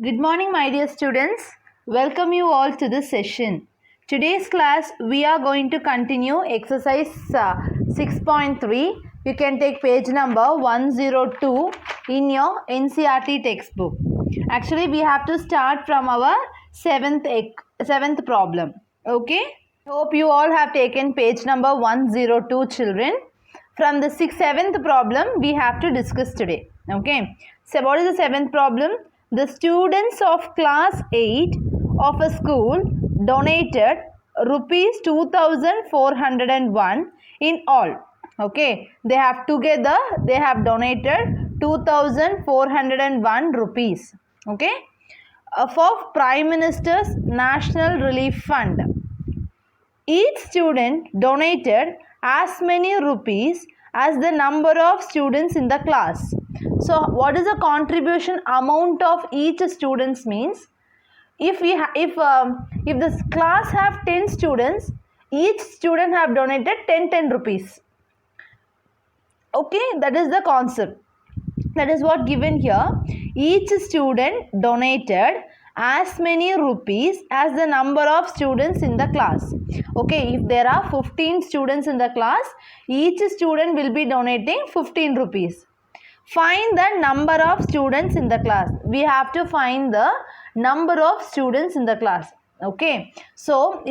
Good morning, my dear students. Welcome you all to this session. Today's class, we are going to continue exercise 6.3. You can take page number 102 in your NCERT textbook. Actually, we have to start from our seventh problem. Okay? Hope you all have taken page number 102, children. From the seventh problem, we have to discuss today. Okay? So, what is the seventh problem? The students of class 8 of a school donated rupees 2401 in all. Okay, they have donated 2401 rupees. Okay, for Prime Minister's National Relief Fund. Each student donated as many rupees as the number of students in the class. So, what is the contribution amount of each students means? If this class have 10 students, each student have donated 10 rupees. Okay, that is the concept. That is what given here. Each student donated as many rupees as the number of students in the class. Okay, if there are 15 students in the class, each student will be donating 15 rupees. Find the number of students in the class. We have to find the number of students in the class. Okay, so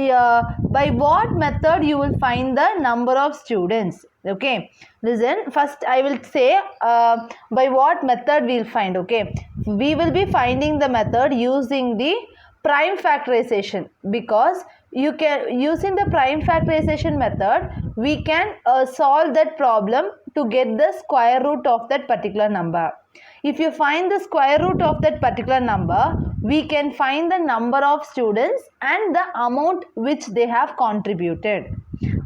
by what method you will find the number of students? Okay, listen, first I will say by what method we will find. Okay, we will be finding the method using the prime factorization, because you can, using the prime factorization method, we can solve that problem to get the square root of that particular number. If you find the square root of that particular number, we can find the number of students and the amount which they have contributed.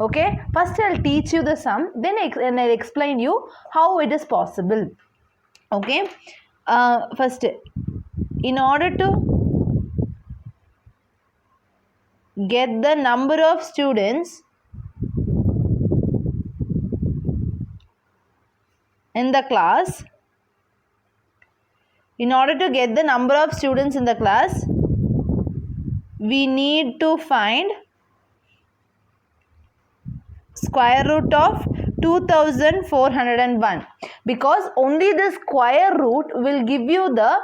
Okay, first I'll teach you the sum, then I'll explain you how it is possible. Okay, first, in order to get the number of students in the class, we need to find square root of 2401, because only the square root will give you the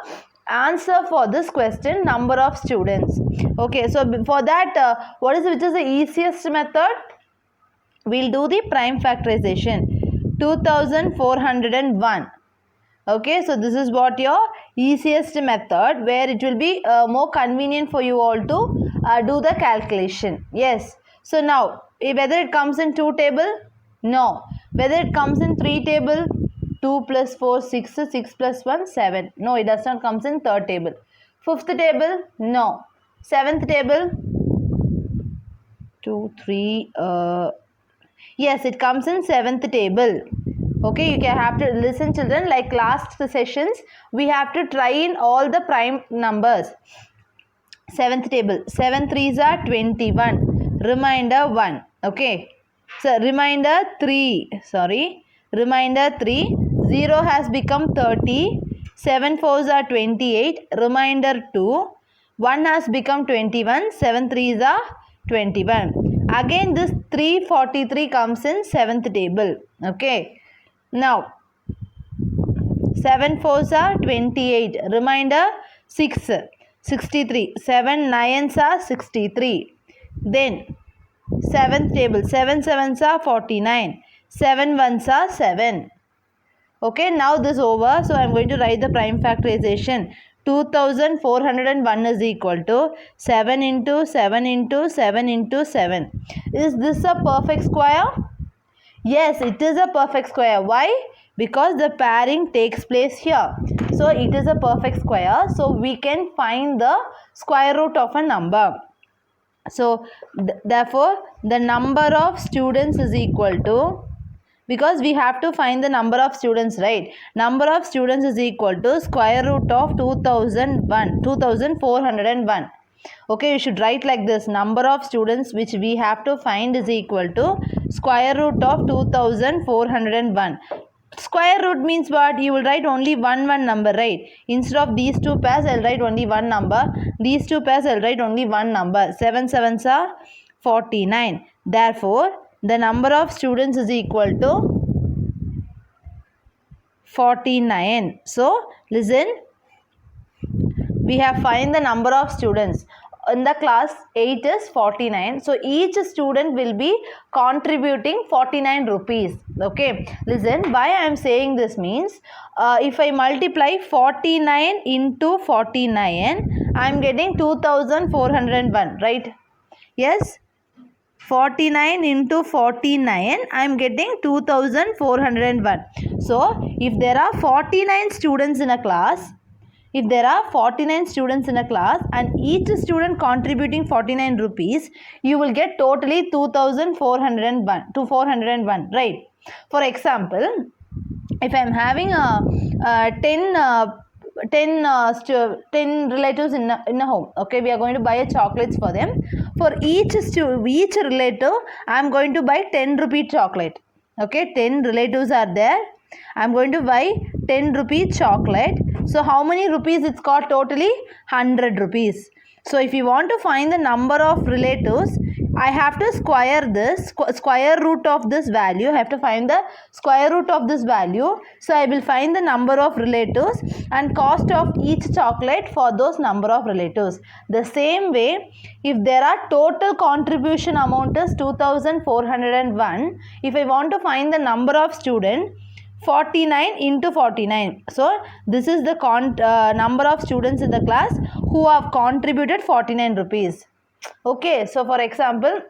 answer for this question, number of students. Okay, so for that, which is the easiest method? We'll do the prime factorization. 2401. Okay, so this is what your easiest method, where it will be more convenient for you all to do the calculation. Yes, so now whether it comes in 2 table, no. Whether it comes in 3 table, 2 plus 4 6, 6 plus 1 7, no, it does not comes in 3rd table. 5th table, no. 7th table, 2 3, yes, it comes in 7th table. Okay, you can have to listen, children, like last sessions, we have to try in all the prime numbers. 7th table, 7 3s are 21, remainder 1. Okay, so remainder 3, 0 has become 30, 7 4s are 28, remainder 2, 1 has become 21, 7 3s are 21. Again this 343 comes in 7th table. Okay, now 7 4s are 28, remainder 6, 63, 7 9s are 63. Then 7th table, 7 7s are 49, 7 1s are 7. Okay, now this over, so I am going to write the prime factorization. 2401 is equal to 7 into 7 into 7 into 7. Is this a perfect square? Yes, it is a perfect square. Why? Because the pairing takes place here. So, it is a perfect square. So, we can find the square root of a number. So, therefore, the number of students is equal to, because we have to find the number of students, right? Number of students is equal to square root of 2401. Okay, you should write like this. Number of students which we have to find is equal to square root of 2401. Square root means what? You will write only one number, right? Instead of these two pairs, I'll write only one number. These two pairs, I'll write only one number. 7 sevens are 49. Therefore, the number of students is equal to 49. So, listen. We have find the number of students. In the class 8 is 49. So each student will be contributing 49 rupees. Okay. Listen, why I am saying this means if I multiply 49 into 49, I am getting 2401, right? Yes. 49 into 49, I am getting 2401. So if there are 49 students in a class, if there are 49 students in a class and each student contributing 49 rupees, you will get totally 2401 to 401, right? For example, if I am having 10 relatives in a home, okay, we are going to buy chocolates for them. For each relative, I am going to buy 10 rupee chocolate. Okay, 10 relatives are there. I am going to buy 10 rupee chocolate. So how many rupees it's got totally? 100 rupees. So if you want to find the number of relatives, I have to square this, square root of this value. I have to find the square root of this value. So I will find the number of relatives and cost of each chocolate for those number of relatives. The same way, if there are total contribution amount is 2401, if I want to find the number of student, 49 into 49. So this is the number of students in the class who have contributed 49 rupees. Okay, so for example,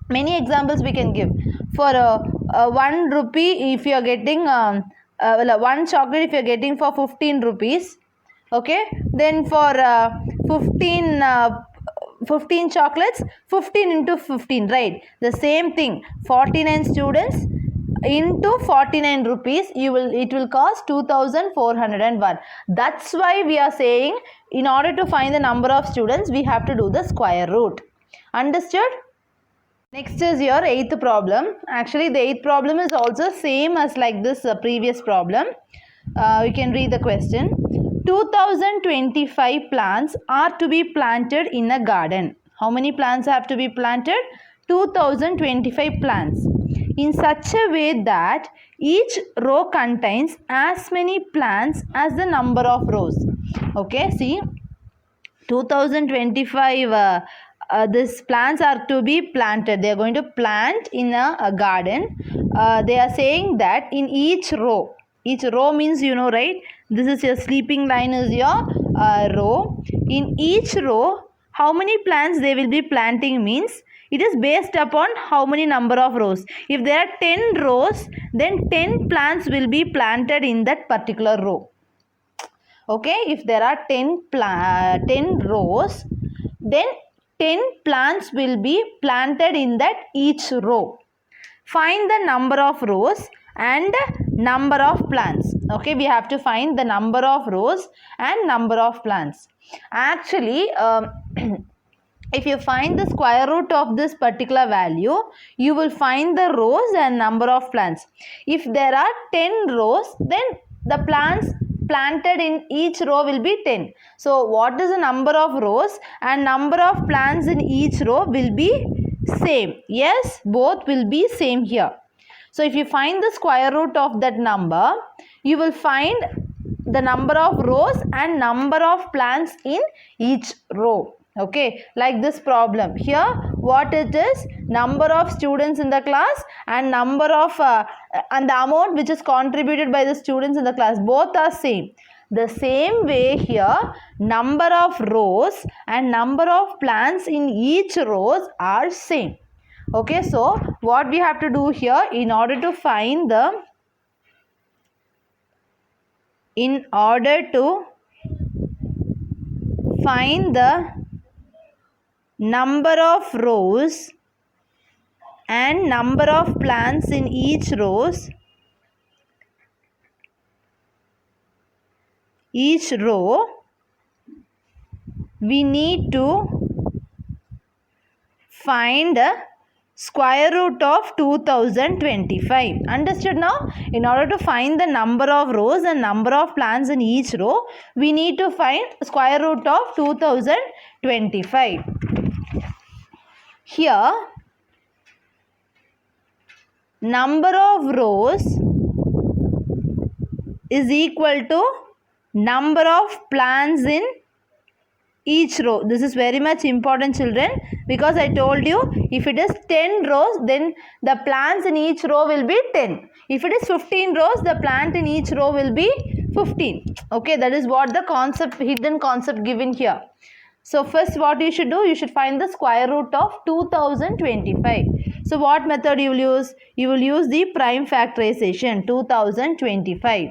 many examples we can give. For 1 rupee, if you are getting one chocolate, if you are getting for 15 rupees, okay, then for 15 chocolates, 15 into 15, right? The same thing, 49 students into 49 rupees, it will cost 2401. That's why we are saying in order to find the number of students, we have to do the square root. Understood? Next is your 8th problem. Actually, the 8th problem is also same as like this previous problem. You can read the question. 2025 plants are to be planted in a garden. How many plants have to be planted? 2025 plants. In such a way that each row contains as many plants as the number of rows. Okay, see, 2025 these plants are to be planted. They are going to plant in a garden. They are saying that in each row means, you know, right? This is your sleeping line is your row. In each row, how many plants they will be planting means it is based upon how many number of rows. If there are 10 rows, then 10 plants will be planted in that particular row. Okay, if there are 10 rows, then 10 plants will be planted in that each row. Find the number of rows and number of plants. Okay, we have to find the number of rows and number of plants. Actually, if you find the square root of this particular value, you will find the rows and number of plants. If there are 10 rows, then the plants planted in each row will be 10. So what is the number of rows and number of plants in each row will be same. Yes, both will be same here. So if you find the square root of that number, you will find the number of rows and number of plants in each row. Okay, like this problem here, what it is, number of students in the class and number of and the amount which is contributed by the students in the class, both are same. The same way here, number of rows and number of plants in each rows are same. Okay, so what we have to do here, in order to find the number of rows and number of plants in each row, we need to find square root of 2025. Understood now? In order to find the number of rows and number of plants in each row, we need to find square root of 2025. Here, number of rows is equal to number of plants in each row. This is very much important, children, because I told you if it is 10 rows, then the plants in each row will be 10. If it is 15 rows, the plant in each row will be 15. Okay, that is what the concept, hidden concept given here. So first what you should do, you should find the square root of 2025. So what method you will use? You will use the prime factorization, 2025.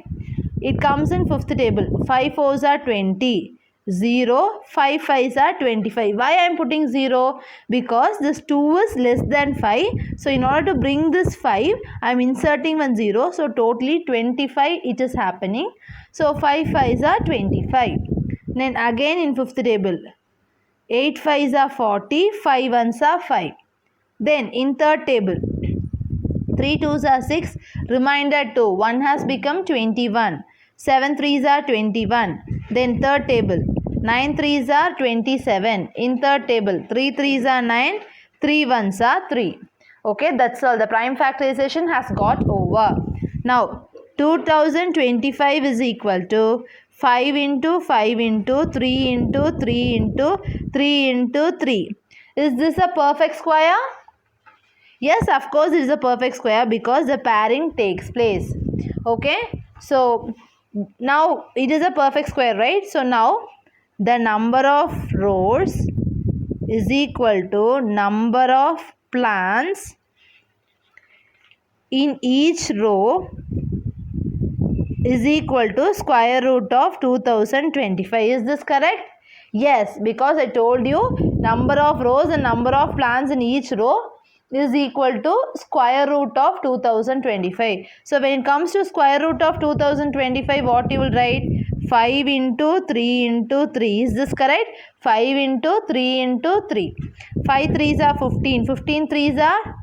It comes in fifth table. 5 4s are 20. 0, 5 5s are 25. Why I am putting 0? Because this 2 is less than 5. So in order to bring this 5, I am inserting one 0. So totally 25 it is happening. So 5 5s are 25. Then again in fifth table. 8 5s are 40. 5 1s are 5. Then in third table. 3 2s are 6. Remainder 2. 1 has become 21. 7 3s are 21. Then third table. 9 3s are 27. In third table. 3 3s are 9. 3 1s are 3. Okay, that's all. The prime factorization has got over. Now, 2025 is equal to 5 into 5 into 3 into 3 into 3 into 3. Is this a perfect square? Yes, of course it is a perfect square because the pairing takes place. Okay, so now it is a perfect square, right? So now the number of rows is equal to number of plants in each row is equal to square root of 2025. Is this correct? Yes, because I told you number of rows and number of plants in each row is equal to square root of 2025. So when it comes to square root of 2025, what you will write? 5 into 3 into 3. Is this correct? 5 into 3 into 3. 5 3s are 15. 15 3s are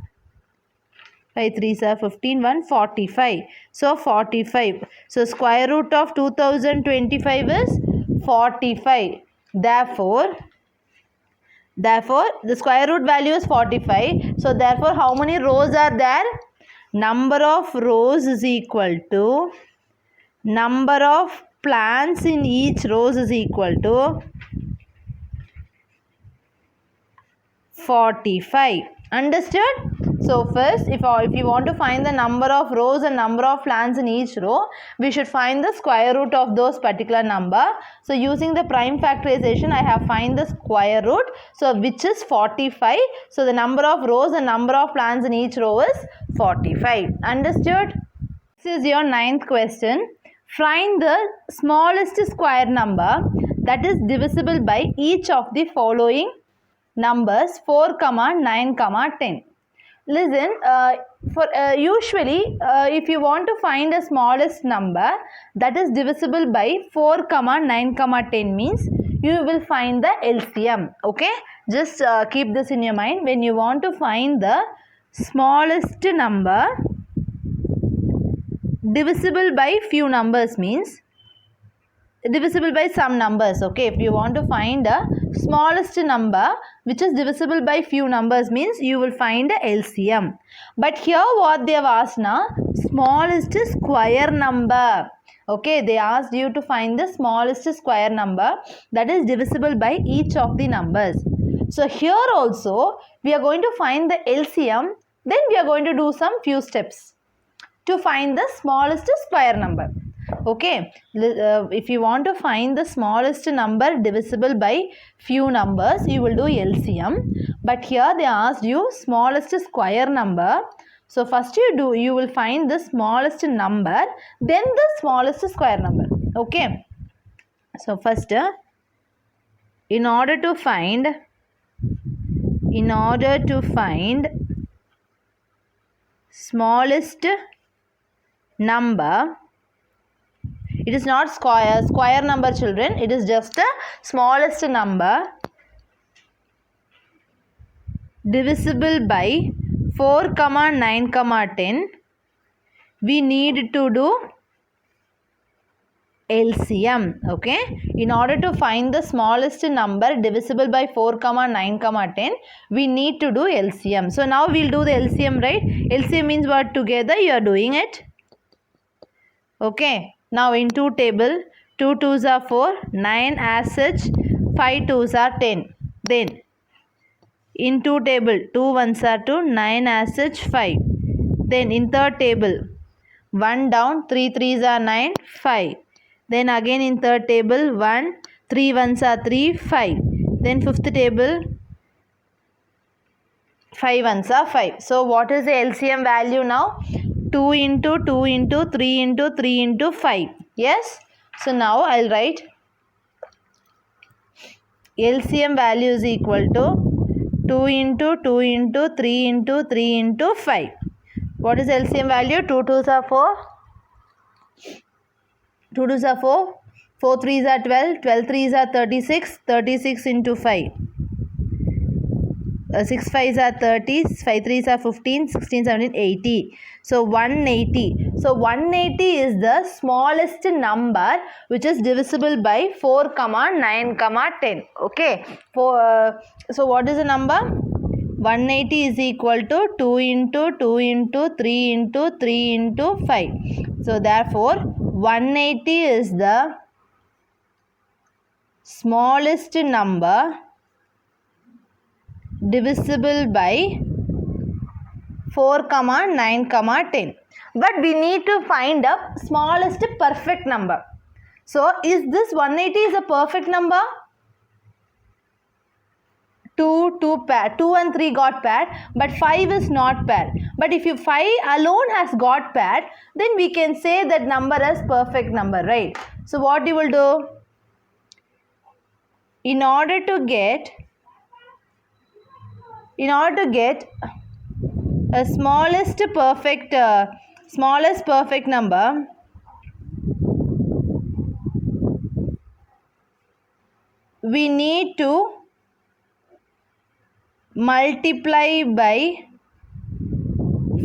5 3s are 15. 1 45. So 45. So square root of 2025 is 45. Therefore, the square root value is 45. So, therefore, how many rows are there? Number of rows is equal to number of plants in each rows is equal to 45. Understood? So, first, if you want to find the number of rows and number of plants in each row, we should find the square root of those particular number. So, using the prime factorization, I have find the square root, so which is 45. So, the number of rows and number of plants in each row is 45. Understood? This is your 9th question. Find the smallest square number that is divisible by each of the following numbers 4, 9, 10. Listen, usually if you want to find the smallest number that is divisible by 4, 9, 10 means you will find the LCM. Okay, just keep this in your mind. When you want to find the smallest number divisible by few numbers means divisible by some numbers. Okay, if you want to find the smallest number which is divisible by few numbers means you will find the LCM. But here what they have asked now, smallest square number. Okay, they asked you to find the smallest square number that is divisible by each of the numbers. So here also we are going to find the LCM, then we are going to do some few steps to find the smallest square number. Okay, if you want to find the smallest number divisible by few numbers, you will do LCM. But here they asked you smallest square number. So first you will find the smallest number, then the smallest square number. Okay. So first, in order to find smallest number, it is not square number, children. It is just the smallest number divisible by 4, 9, 10, we need to do LCM. Okay, in order to find the smallest number divisible by 4, 9, 10, we need to do LCM. So now we'll do the LCM, right? LCM means what? Together you are doing it. Okay, now in 2 table, 2 2s are 4, 9 as such, 5 2s are 10. Then in 2 table, 2 1s are 2, 9 as such, 5. Then in third table, 1 down, 3 3s are 9, 5. Then again in third table, 1, 3 1s are 3, 5. Then fifth table, 5 1s are 5. So what is the LCM value now? 2 into 2 into 3 into 3 into 5. Yes? So now I'll write LCM value is equal to 2 into 2 into 3 into 3 into 5. What is LCM value? 2 2s are 4. 2 2s are 4. 4 3s are 12. 12 3s are 36. 36 into 5. 6 5s are 30. 5 3s are 15. 16 17 80. So 180. So 180 is the smallest number which is divisible by 4, 9, 10. Okay. So what is the number? 180 is equal to 2 into 2 into 3 into 3 into 5. So therefore 180 is the smallest number divisible by 4, 9, 10. But we need to find a smallest perfect number. So is this 180 is a perfect number? 2 paired, 2 and 3 got paired, but 5 is not paired. But if 5 alone has got paired, then we can say that number is perfect number, right? So what you will do? In order to get a smallest perfect number, we need to multiply by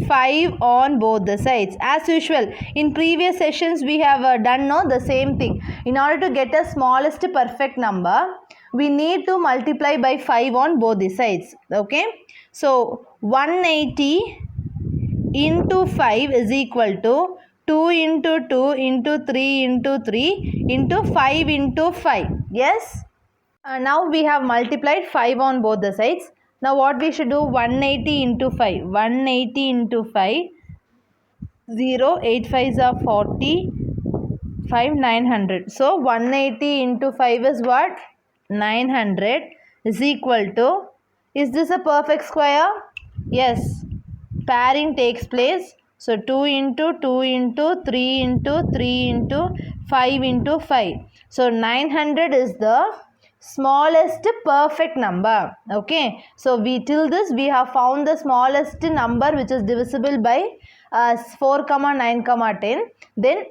5 on both the sides. As usual, in previous sessions we have done the same thing. In order to get a smallest perfect number, we need to multiply by 5 on both the sides. Okay, so 180 into 5 is equal to 2 into 2 into 3 into 3 into 5 into 5. Yes, now we have multiplied 5 on both the sides. Now what we should do? 180 into 5. 180 into 5. 0, 8 5s are 40. 5, 900. So 180 into 5 is what? 900 is equal to, is this a perfect square? Yes. Pairing takes place. So 2 into 2 into 3 into 3 into 5 into 5. So 900 is the smallest perfect number. Okay, so till this we have found the smallest number which is divisible by 4, 9, 10. Then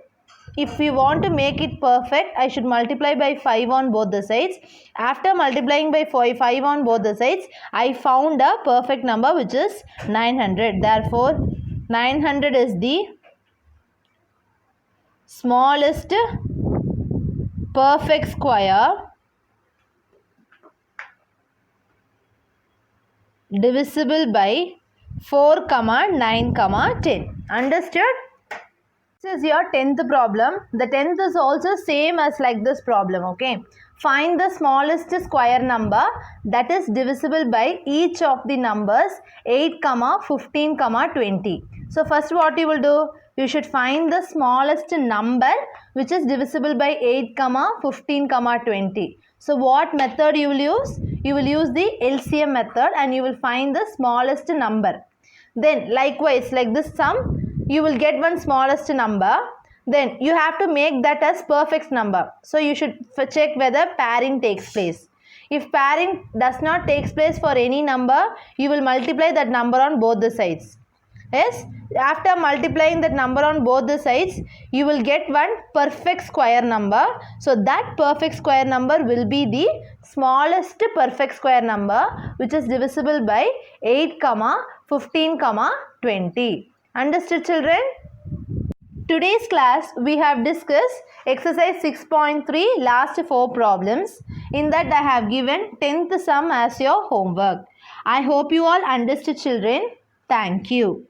if we want to make it perfect, I should multiply by 5 on both the sides. After multiplying by 5 on both the sides, I found a perfect number which is 900. Therefore 900 is the smallest perfect square divisible by 4, 9, 10. Understood? This is your 10th problem. The 10th is also same as like this problem. Okay. Find the smallest square number that is divisible by each of the numbers 8, 15, 20. So first what you will do? You should find the smallest number which is divisible by 8, 15, 20. So what method you will use? You will use the LCM method and you will find the smallest number. Then likewise, like this sum, you will get one smallest number. Then you have to make that as perfect number. So you should check whether pairing takes place. If pairing does not take place for any number, you will multiply that number on both the sides. is after multiplying that number on both the sides, you will get one perfect square number. So that perfect square number will be the smallest perfect square number, which is divisible by 8, 15, 20. Understood, children? Today's class we have discussed exercise 6.3 last 4 problems. In that I have given 10th sum as your homework. I hope you all understood, children. Thank you.